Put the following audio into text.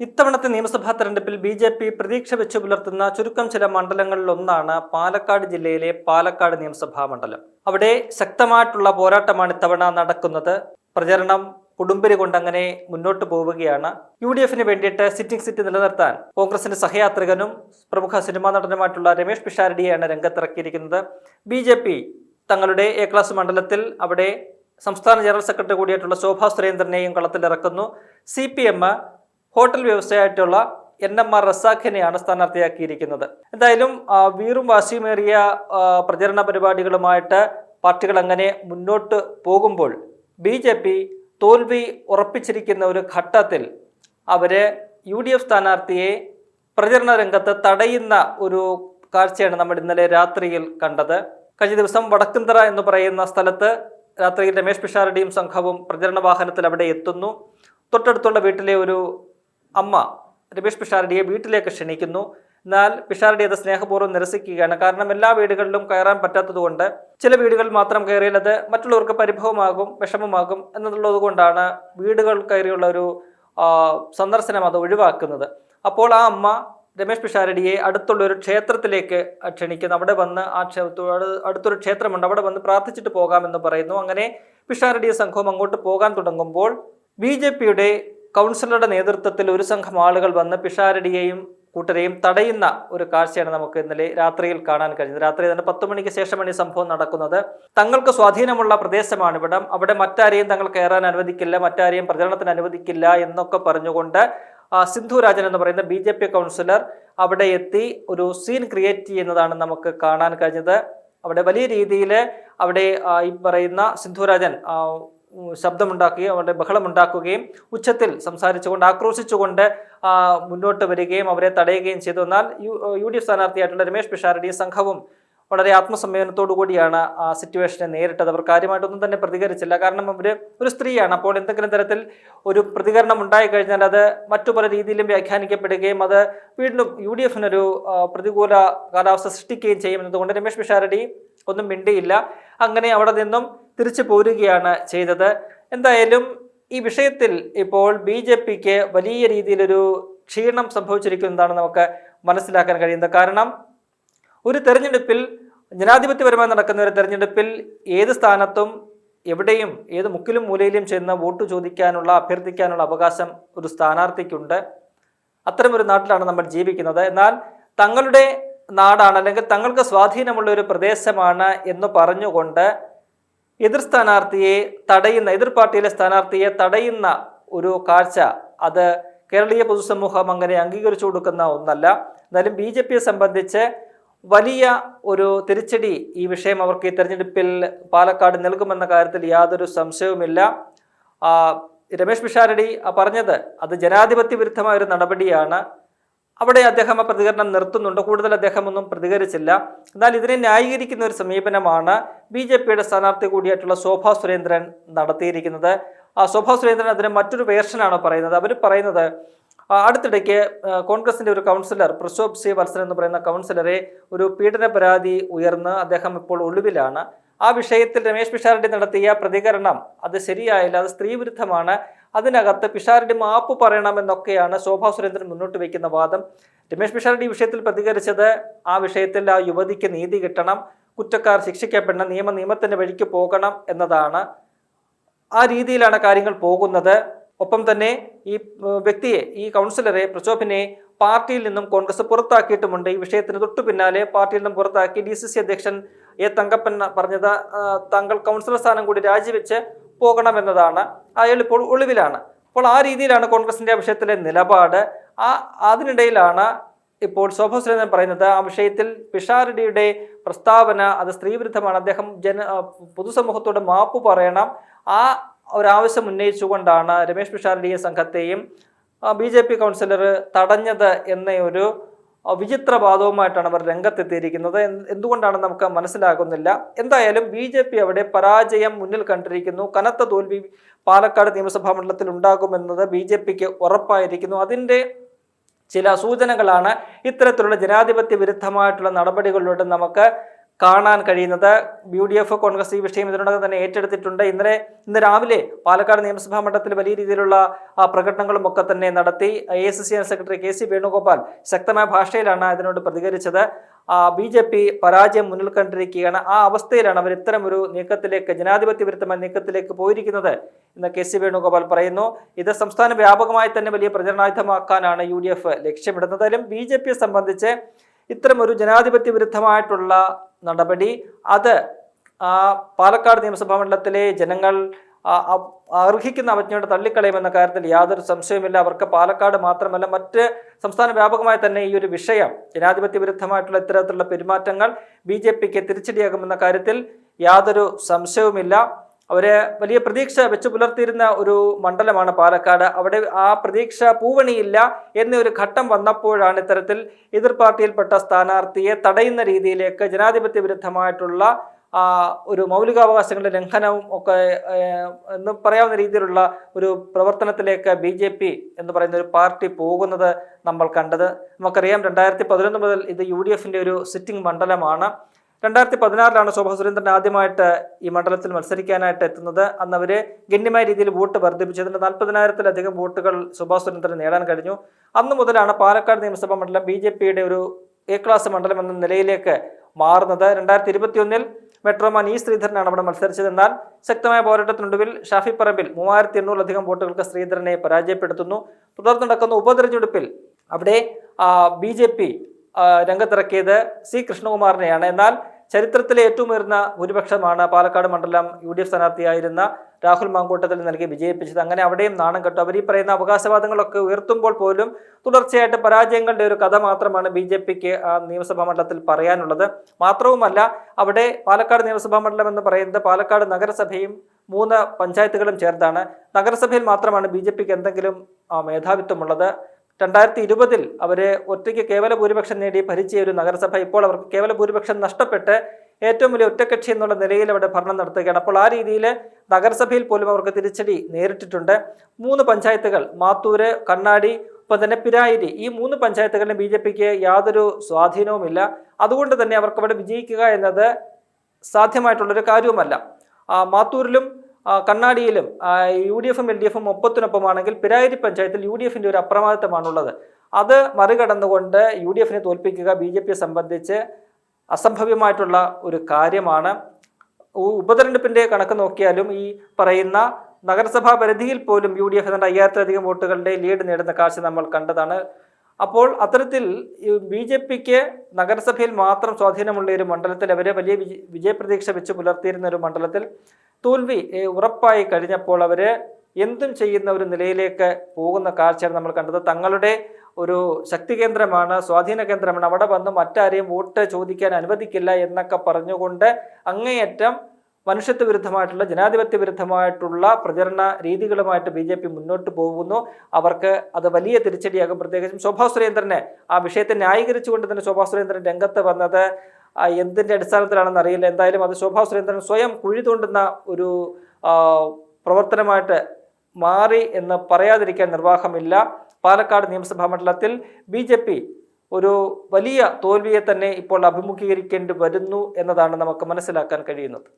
ഇത്തവണത്തെ നിയമസഭാ തെരഞ്ഞെടുപ്പിൽ ബി.ജെ.പി. പ്രതീക്ഷ വെച്ചു പുലർത്തുന്ന ചുരുക്കം ചില മണ്ഡലങ്ങളിലൊന്നാണ് പാലക്കാട് ജില്ലയിലെ പാലക്കാട് നിയമസഭാ മണ്ഡലം. അവിടെ ശക്തമായിട്ടുള്ള പോരാട്ടമാണ് ഇത്തവണ നടക്കുന്നത്. പ്രചരണം കൊടുമ്പിരി കൊണ്ടങ്ങനെ മുന്നോട്ട് പോവുകയാണ്. യു.ഡി.എഫിന് വേണ്ടിയിട്ട് സിറ്റിംഗ് സീറ്റ് നിലനിർത്താൻ കോൺഗ്രസിന്റെ സഹയാത്രികനും പ്രമുഖ സിനിമാ നടനുമായിട്ടുള്ള രമേശ് പിഷാരടിയെയാണ് രംഗത്തിറക്കിയിരിക്കുന്നത്. ബി.ജെ.പി. തങ്ങളുടെ എ ക്ലാസ് മണ്ഡലത്തിൽ അവിടെ സംസ്ഥാന ജനറൽ സെക്രട്ടറി കൂടിയായിട്ടുള്ള ശോഭാ സുരേന്ദ്രനെയും കളത്തിലിറക്കുന്നു. CPM ഹോട്ടൽ വ്യവസായമായിട്ടുള്ള NMR റസാഖിനെയാണ് സ്ഥാനാർത്ഥിയാക്കിയിരിക്കുന്നത്. എന്തായാലും വീറും വാശിയുമേറിയ പ്രചരണ പരിപാടികളുമായിട്ട് പാർട്ടികൾ അങ്ങനെ മുന്നോട്ട് പോകുമ്പോൾ ബി.ജെ.പി. തോൽവി ഉറപ്പിച്ചിരിക്കുന്ന ഒരു ഘട്ടത്തിൽ അവര് UDF സ്ഥാനാർത്ഥിയെ പ്രചരണ രംഗത്ത് തടയുന്ന ഒരു കാഴ്ചയാണ് നമ്മൾ ഇന്നലെ രാത്രിയിൽ കണ്ടത്. കഴിഞ്ഞ ദിവസം വടക്കുംതറ എന്ന് പറയുന്ന സ്ഥലത്ത് രാത്രിയിൽ രമേശ് പിഷാരടിയും സംഘവും പ്രചരണ വാഹനത്തിൽ അവിടെ എത്തുന്നു. തൊട്ടടുത്തുള്ള വീട്ടിലെ ഒരു അമ്മ രമേശ് പിഷാരടിയെ വീട്ടിലേക്ക് ക്ഷണിക്കുന്നു. എന്നാൽ പിഷാരടി അത് സ്നേഹപൂർവ്വം നിരസിക്കുകയാണ്. കാരണം എല്ലാ വീടുകളിലും കയറാൻ പറ്റാത്തതുകൊണ്ട് ചില വീടുകളിൽ മാത്രം കയറിയാൽ അത് മറ്റുള്ളവർക്ക് പരിഭവമാകും, വിഷമമാകും എന്നുള്ളത് കൊണ്ടാണ് വീടുകൾ കയറിയുള്ള ഒരു സന്ദർശനം അത് ഒഴിവാക്കുന്നത്. അപ്പോൾ ആ അമ്മ രമേശ് പിഷാരടിയെ അടുത്തുള്ള ഒരു ക്ഷേത്രത്തിലേക്ക് ക്ഷണിക്കുന്നു. അവിടെ വന്ന് അടുത്തൊരു ക്ഷേത്രമുണ്ട്, അവിടെ വന്ന് പ്രാർത്ഥിച്ചിട്ട് പോകാമെന്ന് പറയുന്നു. അങ്ങനെ പിഷാരടിയെ സംഘവും അങ്ങോട്ട് പോകാൻ തുടങ്ങുമ്പോൾ ബി.ജെ.പിയുടെ കൗൺസിലറുടെ നേതൃത്വത്തിൽ ഒരു സംഘം ആളുകൾ വന്ന് പിഷാരടിയെയും കൂട്ടരെയും തടയുന്ന ഒരു കാഴ്ചയാണ് നമുക്ക് ഇന്നലെ രാത്രിയിൽ കാണാൻ കഴിഞ്ഞത്. രാത്രി തന്നെ 10 മണിക്ക് ശേഷമാണ് ഈ സംഭവം നടക്കുന്നത്. തങ്ങൾക്ക് സ്വാധീനമുള്ള പ്രദേശമാണ് ഇവിടം, അവിടെ മറ്റാരെയും തങ്ങൾ കയറാൻ അനുവദിക്കില്ല, മറ്റാരെയും പ്രചരണത്തിന് അനുവദിക്കില്ല എന്നൊക്കെ പറഞ്ഞുകൊണ്ട് സിന്ധുരാജൻ എന്ന് പറയുന്ന ബി.ജെ.പി. കൗൺസിലർ അവിടെ എത്തി ഒരു സീൻ ക്രിയേറ്റ് ചെയ്യുന്നതാണ് നമുക്ക് കാണാൻ കഴിഞ്ഞത്. അവിടെ വലിയ രീതിയിൽ അവിടെ ഈ പറയുന്ന സിന്ധുരാജൻ ശബ്ദമുണ്ടാക്കുകയും അവരുടെ ബഹളമുണ്ടാക്കുകയും ഉച്ചത്തിൽ സംസാരിച്ചുകൊണ്ട് ആക്രോശിച്ചുകൊണ്ട് മുന്നോട്ട് വരികയും അവരെ തടയുകയും ചെയ്തു. എന്നാൽ UDF സ്ഥാനാർത്ഥിയായിട്ടുള്ള രമേശ് പിഷാരടി സംഘവും വളരെ ആത്മസംയമനത്തോടു കൂടിയാണ് ആ സിറ്റുവേഷനെ നേരിട്ടത്. അവർ കാര്യമായിട്ടൊന്നും തന്നെ പ്രതികരിച്ചില്ല. കാരണം അവർ ഒരു സ്ത്രീയാണ്. അപ്പോൾ എന്തെങ്കിലും തരത്തിൽ ഒരു പ്രതികരണം ഉണ്ടായി കഴിഞ്ഞാൽ അത് മറ്റു പല രീതിയിലും വ്യാഖ്യാനിക്കപ്പെടുകയും അത് വീണ്ടും UDFിനൊരു പ്രതികൂല കാലാവസ്ഥ സൃഷ്ടിക്കുകയും ചെയ്യുമെന്നതുകൊണ്ട് രമേശ് പിഷാരടി ഒന്നും മിണ്ടിയില്ല. അങ്ങനെ അവിടെ നിന്നും തിരിച്ചു പോരുകയാണ് ചെയ്തത്. എന്തായാലും ഈ വിഷയത്തിൽ ഇപ്പോൾ ബി.ജെ.പിക്ക് വലിയ രീതിയിലൊരു ക്ഷീണം സംഭവിച്ചിരിക്കുന്നതാണ് നമുക്ക് മനസ്സിലാക്കാൻ കഴിയുന്നത്. കാരണം ഒരു തെരഞ്ഞെടുപ്പിൽ, ജനാധിപത്യപരമായി നടക്കുന്ന ഒരു തെരഞ്ഞെടുപ്പിൽ ഏത് സ്ഥാനത്തും എവിടെയും ഏത് മുക്കിലും മൂലയിലും ചെന്ന് വോട്ട് ചോദിക്കാനുള്ള, അഭ്യർത്ഥിക്കാനുള്ള അവകാശം ഒരു സ്ഥാനാർത്ഥിക്കുണ്ട്. അത്തരമൊരു നാട്ടിലാണ് നമ്മൾ ജീവിക്കുന്നത്. എന്നാൽ തങ്ങളുടെ നാടാണ് അല്ലെങ്കിൽ തങ്ങൾക്ക് സ്വാധീനമുള്ള ഒരു പ്രദേശമാണ് എന്ന് പറഞ്ഞുകൊണ്ട് എതിർ സ്ഥാനാർത്ഥിയെ തടയുന്ന, എതിർ പാർട്ടിയിലെ സ്ഥാനാർത്ഥിയെ തടയുന്ന ഒരു കാഴ്ച അത് കേരളീയ പൊതുസമൂഹം അങ്ങനെ അംഗീകരിച്ചു കൊടുക്കുന്ന ഒന്നല്ല. എന്നാലും ബി.ജെ.പിയെ സംബന്ധിച്ച് വലിയ ഒരു തിരിച്ചടി ഈ വിഷയം അവർക്ക് ഈ തെരഞ്ഞെടുപ്പിൽ പാലക്കാട് നൽകുമെന്ന കാര്യത്തിൽ യാതൊരു സംശയവുമില്ല. രമേശ് പിഷാരടി പറഞ്ഞത് അത് ജനാധിപത്യ വിരുദ്ധമായ ഒരു നടപടിയാണ്. അവിടെ അദ്ദേഹം ആ പ്രതികരണം നിർത്തുന്നുണ്ട്. കൂടുതൽ അദ്ദേഹം ഒന്നും പ്രതികരിച്ചില്ല. എന്നാൽ ഇതിനെ ന്യായീകരിക്കുന്ന ഒരു സമീപനമാണ് ബി.ജെ.പിയുടെ സ്ഥാനാർത്ഥി കൂടിയായിട്ടുള്ള ശോഭാ സുരേന്ദ്രൻ നടത്തിയിരിക്കുന്നത്. ശോഭാ സുരേന്ദ്രൻ അതിന് മറ്റൊരു വേർഷനാണ് പറയുന്നത്. അവർ പറയുന്നത് അടുത്തിടയ്ക്ക് കോൺഗ്രസിന്റെ ഒരു കൗൺസിലർ പ്രശോഭ് സി വത്സൻ എന്ന് പറയുന്ന കൗൺസിലറെ ഒരു പീഡന പരാതി ഉയർന്ന് അദ്ദേഹം ഇപ്പോൾ ഒളിവിലാണ്. ആ വിഷയത്തിൽ രമേശ് പിഷാരടി നടത്തിയ പ്രതികരണം അത് ശരിയായില്ല, അത് സ്ത്രീവിരുദ്ധമാണ്, അതിനകത്ത് പിഷാരടി മാപ്പ് പറയണമെന്നൊക്കെയാണ് ശോഭാ സുരേന്ദ്രൻ മുന്നോട്ട് വയ്ക്കുന്ന വാദം. രമേശ് പിഷാരടി ഈ വിഷയത്തിൽ പ്രതികരിച്ചത് ആ വിഷയത്തിൽ ആ യുവതിക്ക് നീതി കിട്ടണം, കുറ്റക്കാർ ശിക്ഷിക്കപ്പെടണം, നിയമത്തിന്റെ വഴിക്ക് പോകണം എന്നതാണ്. ആ രീതിയിലാണ് കാര്യങ്ങൾ പോകുന്നത്. ഒപ്പം തന്നെ ഈ വ്യക്തിയെ, ഈ കൗൺസിലറെ പ്രശോഭിനെ പാർട്ടിയിൽ നിന്നും കോൺഗ്രസ് പുറത്താക്കിയിട്ടുമുണ്ട്. ഈ വിഷയത്തിന് തൊട്ടു പിന്നാലെ പാർട്ടിയിൽ നിന്നും പുറത്താക്കി DCC അധ്യക്ഷൻ A. തങ്കപ്പൻ പറഞ്ഞത് താങ്കൾ കൗൺസിലർ സ്ഥാനം കൂടി രാജിവെച്ച് പോകണമെന്നതാണ്. അയാൾ ഇപ്പോൾ ഒളിവിലാണ്. അപ്പോൾ ആ രീതിയിലാണ് കോൺഗ്രസിന്റെ വിഷയത്തിലെ നിലപാട്. അതിനിടയിലാണ് ഇപ്പോൾ ശോഭാ സുരേന്ദ്രൻ പറയുന്നത് ആ വിഷയത്തിൽ പിഷാരടിയുടെ പ്രസ്താവന അത് സ്ത്രീവിരുദ്ധമാണ്, അദ്ദേഹം പൊതുസമൂഹത്തോട് മാപ്പ് പറയണം. ആ ഒരാവശ്യം ഉന്നയിച്ചുകൊണ്ടാണ് രമേശ് പിഷാരടിയെ സംഘത്തെയും ബി.ജെ.പി. കൗൺസിലർ തടഞ്ഞത് എന്ന ഒരു വിചിത്ര വാദവുമായിട്ടാണ് അവർ രംഗത്തെത്തിയിരിക്കുന്നത്. എന്തുകൊണ്ടാണ് നമുക്ക് മനസ്സിലാകുന്നില്ല. എന്തായാലും ബി.ജെ.പി. അവിടെ പരാജയം മുന്നിൽ കണ്ടിരിക്കുന്നു. കനത്ത തോൽവി പാലക്കാട് നിയമസഭാ മണ്ഡലത്തിൽ ഉണ്ടാകുമെന്നത് ബി.ജെ.പിക്ക് ഉറപ്പായിരിക്കുന്നു. അതിൻ്റെ ചില സൂചനകളാണ് ഇത്തരത്തിലുള്ള ജനാധിപത്യ വിരുദ്ധമായിട്ടുള്ള നടപടികളിലൂടെ നമുക്ക് കാണാൻ കഴിയുന്നത്. UDF, കോൺഗ്രസ് ഈ വിഷയം ഇതിനോടകം തന്നെ ഏറ്റെടുത്തിട്ടുണ്ട്. ഇന്ന് രാവിലെ പാലക്കാട് നിയമസഭാ മണ്ഡലത്തിൽ വലിയ രീതിയിലുള്ള പ്രകടനങ്ങളും ഒക്കെ തന്നെ നടത്തി. AICC general secretary KC Venugopal ശക്തമായ ഭാഷയിലാണ് അതിനോട് പ്രതികരിച്ചത്. BJP പരാജയം മുന്നിൽ കണ്ടിരിക്കുകയാണ്. ആ അവസ്ഥയിലാണ് അവർ ഇത്തരം ഒരു നീക്കത്തിലേക്ക്, ജനാധിപത്യ വിരുദ്ധമായ നീക്കത്തിലേക്ക് പോയിരിക്കുന്നത് എന്ന് KC വേണുഗോപാൽ പറയുന്നു. ഇത് സംസ്ഥാന വ്യാപകമായി തന്നെ വലിയ പ്രചരണായുധമാക്കാനാണ് UDF ലക്ഷ്യമിടുന്നത്. BJPയെ സംബന്ധിച്ച് ഇത്തരം ഒരു ജനാധിപത്യ വിരുദ്ധമായിട്ടുള്ള നടപടി അത് പാലക്കാട് നിയമസഭാ മണ്ഡലത്തിലെ ജനങ്ങൾ അർഹിക്കുന്ന അവജ്ഞയോടെ തള്ളിക്കളയുമെന്ന കാര്യത്തിൽ യാതൊരു സംശയവുമില്ല. അവർക്ക് പാലക്കാട് മാത്രമല്ല മറ്റ് സംസ്ഥാന വ്യാപകമായി തന്നെ ഈ ഒരു വിഷയം, ജനാധിപത്യ വിരുദ്ധമായിട്ടുള്ള ഇത്തരത്തിലുള്ള പെരുമാറ്റങ്ങൾ BJPക്ക് തിരിച്ചടിയാകുമെന്ന കാര്യത്തിൽ യാതൊരു സംശയവുമില്ല. അവര് വലിയ പ്രതീക്ഷ വെച്ച് പുലർത്തിയിരുന്ന ഒരു മണ്ഡലമാണ് പാലക്കാട്. അവിടെ ആ പ്രതീക്ഷ പൂവണിയില്ല എന്നൊരു ഘട്ടം വന്നപ്പോഴാണ് ഇത്തരത്തിൽ എതിർ പാർട്ടിയിൽപ്പെട്ട സ്ഥാനാർത്ഥിയെ തടയുന്ന രീതിയിലേക്ക് ജനാധിപത്യ വിരുദ്ധമായിട്ടുള്ള ഒരു മൗലികാവകാശങ്ങളുടെ ലംഘനവും ഒക്കെ എന്ന് പറയാവുന്ന രീതിയിലുള്ള ഒരു പ്രവർത്തനത്തിലേക്ക് BJP എന്ന് പറയുന്ന ഒരു പാർട്ടി പോകുന്നത് നമ്മൾ കണ്ടത്. നമുക്കറിയാം 2011 മുതൽ ഇത് UDFന്റെ ഒരു സിറ്റിംഗ് മണ്ഡലമാണ്. 2016 ശോഭാ സുരേന്ദ്രൻ ആദ്യമായിട്ട് ഈ മണ്ഡലത്തിൽ മത്സരിക്കാനായിട്ട് എത്തുന്നത്. അന്ന് അവര് ഗണ്യമായ രീതിയിൽ വോട്ട് വർദ്ധിപ്പിച്ചതിന്റെ 40,000-ലധികം വോട്ടുകൾ ശോഭാ സുരേന്ദ്രൻ നേടാൻ കഴിഞ്ഞു. അന്ന് മുതലാണ് പാലക്കാട് നിയമസഭാ മണ്ഡലം BJPയുടെ ഒരു A ക്ലാസ് മണ്ഡലം എന്ന നിലയിലേക്ക് മാറുന്നത്. 2021 മെട്രോമാൻ E ശ്രീധരനാണ് അവിടെ മത്സരിച്ചത്. എന്നാൽ ശക്തമായ പോരാട്ടത്തിനൊടുവിൽ ഷാഫി പറമ്പിൽ 3800-ലധികം വോട്ടുകൾക്ക് ശ്രീധരനെ പരാജയപ്പെടുത്തുന്നു. തുടർന്ന് നടക്കുന്ന ഉപതെരഞ്ഞെടുപ്പിൽ അവിടെ BJP രംഗത്തിറക്കിയത് C കൃഷ്ണകുമാറിനെയാണ്. എന്നാൽ ചരിത്രത്തിലെ ഏറ്റവും ഉയർന്ന ഭൂരിപക്ഷമാണ് പാലക്കാട് മണ്ഡലം UDF സ്ഥാനാർത്ഥിയായിരുന്ന രാഹുൽ മാങ്കൂട്ടത്തിൽ നൽകി വിജയിപ്പിച്ചത്. അങ്ങനെ അവിടെയും നാണം കെട്ടു. അവർ ഈ പറയുന്ന അവകാശവാദങ്ങളൊക്കെ ഉയർത്തുമ്പോൾ പോലും തുടർച്ചയായിട്ട് പരാജയങ്ങളുടെ ഒരു കഥ മാത്രമാണ് BJPക്ക് നിയമസഭാ മണ്ഡലത്തിൽ പറയാനുള്ളത്. മാത്രവുമല്ല, അവിടെ പാലക്കാട് നിയമസഭാ മണ്ഡലം എന്ന് പറയുന്നത് പാലക്കാട് നഗരസഭയും 3 പഞ്ചായത്തുകളും ചേർത്താണ്. നഗരസഭയിൽ മാത്രമാണ് BJPക്ക് എന്തെങ്കിലും മേധാവിത്വമുള്ളത്. 2020 അവര് ഒറ്റയ്ക്ക് കേവല ഭൂരിപക്ഷം നേടി ഭരിച്ച ഒരു നഗരസഭ ഇപ്പോൾ അവർക്ക് കേവല ഭൂരിപക്ഷം നഷ്ടപ്പെട്ട് ഏറ്റവും വലിയ ഒറ്റക്കക്ഷി എന്നുള്ള നിലയിൽ അവിടെ ഭരണം നടത്തുകയാണ്. അപ്പോൾ ആ രീതിയിൽ നഗരസഭയിൽ പോലും അവർക്ക് തിരിച്ചടി നേരിട്ടിട്ടുണ്ട്. 3 പഞ്ചായത്തുകൾ, മാത്തൂര്, കണ്ണാടി, ഒപ്പം തന്നെ പിരായിരി, ഈ 3 പഞ്ചായത്തുകളിലും BJPക്ക് യാതൊരു സ്വാധീനവുമില്ല. അതുകൊണ്ട് തന്നെ അവർക്ക് അവിടെ വിജയിക്കുക എന്നത് സാധ്യമായിട്ടുള്ളൊരു കാര്യവുമല്ല. മാത്തൂരിലും കണ്ണാടിയിലും UDFും LDFും ഒപ്പത്തിനൊപ്പമാണെങ്കിൽ പിരായിരി പഞ്ചായത്തിൽ UDFന്റെ ഒരു അപ്രമാദിത്വമാണുള്ളത്. അത് മറികടന്നുകൊണ്ട് UDFനെ തോൽപ്പിക്കുക BJPയെ സംബന്ധിച്ച് അസംഭവ്യമായിട്ടുള്ള ഒരു കാര്യമാണ്. ഉപതെരഞ്ഞെടുപ്പിന്റെ കണക്ക് നോക്കിയാലും ഈ പറയുന്ന നഗരസഭാ പരിധിയിൽ പോലും UDF 5000-ലധികം വോട്ടുകളുടെ ലീഡ് നേടുന്ന കാഴ്ച നമ്മൾ കണ്ടതാണ്. അപ്പോൾ അത്തരത്തിൽ BJPക്ക് നഗരസഭയിൽ മാത്രം സ്വാധീനമുള്ള ഒരു മണ്ഡലത്തിൽ അവരെ വലിയ വിജയപ്രതീക്ഷ വെച്ച് പുലർത്തിയിരുന്ന ഒരു മണ്ഡലത്തിൽ തോൽവി ഉറപ്പായി കഴിഞ്ഞപ്പോൾ അവര് എന്തും ചെയ്യുന്ന ഒരു നിലയിലേക്ക് പോകുന്ന കാഴ്ചയാണ് നമ്മൾ കണ്ടത്. തങ്ങളുടെ ഒരു ശക്തി കേന്ദ്രമാണ്, സ്വാധീന കേന്ദ്രമാണ്, അവിടെ വന്ന് മറ്റാരെയും വോട്ട് ചോദിക്കാൻ അനുവദിക്കില്ല എന്നൊക്കെ പറഞ്ഞുകൊണ്ട് അങ്ങേയറ്റം മനുഷ്യത്വ വിരുദ്ധമായിട്ടുള്ള, ജനാധിപത്യ വിരുദ്ധമായിട്ടുള്ള പ്രചരണ രീതികളുമായിട്ട് BJP മുന്നോട്ട് പോകുന്നു. അവർക്ക് അത് വലിയ തിരിച്ചടിയാകും. പ്രത്യേകിച്ചും ശോഭാ സുരേന്ദ്രനെ ആ വിഷയത്തെ ന്യായീകരിച്ചുകൊണ്ട് തന്നെ ശോഭാ സുരേന്ദ്രൻ രംഗത്ത് വന്നത് എന്തിൻ്റെ അടിസ്ഥാനത്തിലാണെന്ന് അറിയില്ല. എന്തായാലും അത് ശോഭാ സുരേന്ദ്രൻ സ്വയം കുഴി തോണ്ടുന്ന ഒരു പ്രവർത്തനമായിട്ട് മാറി എന്ന് പറയാതിരിക്കാൻ നിർവാഹമില്ല. പാലക്കാട് നിയമസഭാ മണ്ഡലത്തിൽ BJP ഒരു വലിയ തോൽവിയെ തന്നെ ഇപ്പോൾ അഭിമുഖീകരിക്കേണ്ടി വരുന്നു എന്നതാണ് നമുക്ക് മനസ്സിലാക്കാൻ കഴിയുന്നത്.